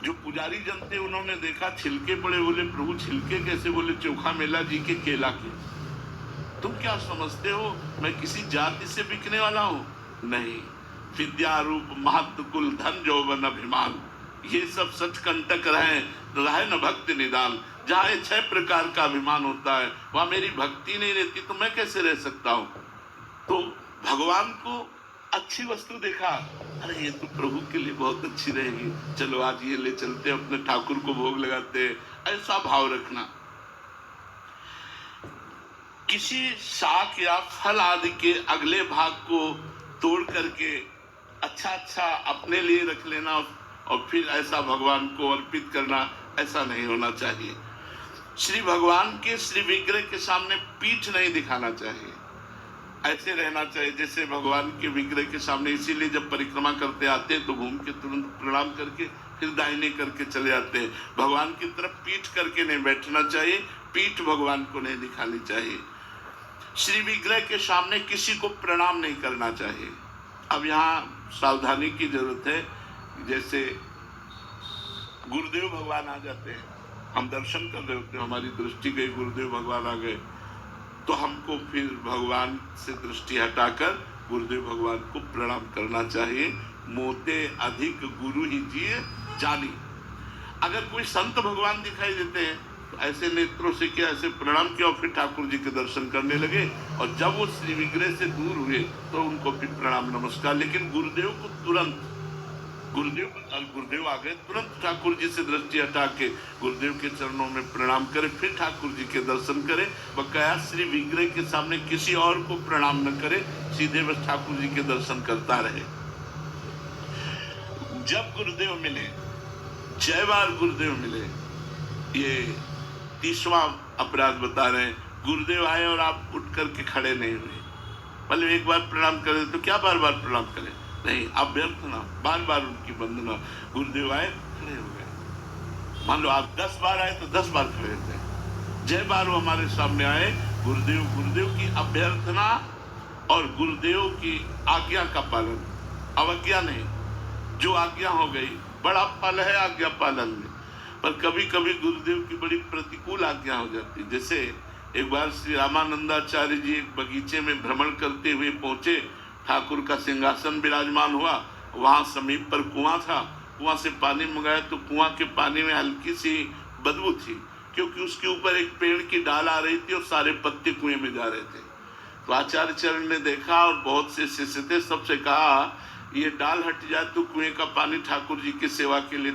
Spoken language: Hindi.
जो पुजारी जन थे उन्होंने देखा छिलके पड़े, बोले प्रभु छिलके कैसे? बोले चोखा मेला जी के केला के। तुम क्या समझते हो मैं किसी जाति से बिकने वाला हूं? नहीं। विद्या रूप महत्व कुल धन जौवन अभिमान, ये सब सच कंटक रहे न भक्ति निदान। जहाँ ये 6 प्रकार का अभिमान होता है वहां मेरी भक्ति नहीं रहती तो मैं कैसे रह सकता हूं? तो भगवान को अच्छी वस्तु देखा, अरे ये तो प्रभु के लिए बहुत अच्छी रहेगी, चलो आज ये ले चलते अपने ठाकुर को भोग लगाते। ऐसा भाव रखना। किसी शाक या फल आदि के अगले भाग को तोड़ करके अच्छा अपने लिए रख लेना और फिर ऐसा भगवान को अर्पित करना, ऐसा नहीं होना चाहिए। श्री भगवान के श्री विग्रह के सामने पीठ नहीं दिखाना चाहिए, ऐसे रहना चाहिए जैसे भगवान के विग्रह के सामने। इसीलिए जब परिक्रमा करते आते हैं तो घूम के तुरंत प्रणाम करके फिर दाहिने करके चले जाते हैं। भगवान की तरफ पीठ करके नहीं बैठना चाहिए, पीठ भगवान को नहीं दिखानी चाहिए। श्री विग्रह के सामने किसी को प्रणाम नहीं करना चाहिए। अब यहाँ सावधानी की जरूरत है। जैसे गुरुदेव भगवान आ जाते हैं, हम दर्शन कर रहे होते हैं, हमारी दृष्टि गई, गुरुदेव भगवान आ गए, तो हमको फिर भगवान से दृष्टि हटाकर गुरुदेव भगवान को प्रणाम करना चाहिए। मोते अधिक गुरु ही जिए जानी। अगर कोई संत भगवान दिखाई देते हैं तो ऐसे नेत्रों से किया, ऐसे प्रणाम किया और फिर ठाकुर जी के दर्शन करने लगे। और जब वो श्री विग्रह से दूर हुए तो उनको फिर प्रणाम नमस्कार। लेकिन गुरुदेव को तुरंत, गुरुदेव आ गए, तुरंत ठाकुर जी से दृष्टि हटा के गुरुदेव के चरणों में प्रणाम करे, फिर ठाकुर जी के दर्शन करे। बकाया श्री विग्रह के सामने किसी और को प्रणाम न करे, सीधे बस ठाकुर जी के दर्शन करता रहे। जब गुरुदेव मिले, जय बार गुरुदेव मिले, ये 30वां अपराध बता रहे हैं। गुरुदेव आए और आप उठ करके खड़े नहीं हुए, मतलब एक बार प्रणाम करें तो क्या बार बार प्रणाम करें? नहीं, आप व्यर्थ ना, बार बार उनकी वंदना। गुरुदेव आए, खड़े हो गए। मान लो आप 10 बार आए तो 10 बार खड़े थे। जय बार वो हमारे सामने आए, गुरुदेव की अभ्यर्थना और गुरुदेव की आज्ञा का पालन, अवज्ञा नहीं। जो आज्ञा हो गई, बड़ा फल है आज्ञा पालन में, पर कभी कभी गुरुदेव की बड़ी प्रतिकूल आज्ञा हो जाती। जैसे एक बार श्री रामानंदाचार्य जी एक बगीचे में भ्रमण करते हुए पहुंचे, ठाकुर का सिंहासन विराजमान हुआ, वहां समीप पर कुआं था, कुआं से पानी मंगाया तो कुआं के पानी में हल्की सी बदबू थी, क्योंकि उसके ऊपर एक पेड़ की डाल आ रही थी और सारे पत्ते कुएं में जा रहे थे। तो आचार्य चरण ने देखा और बहुत से शिष्य थे, सबसे कहा ये डाल हट जाए तो कुएं का पानी ठाकुर जी की सेवा के लिए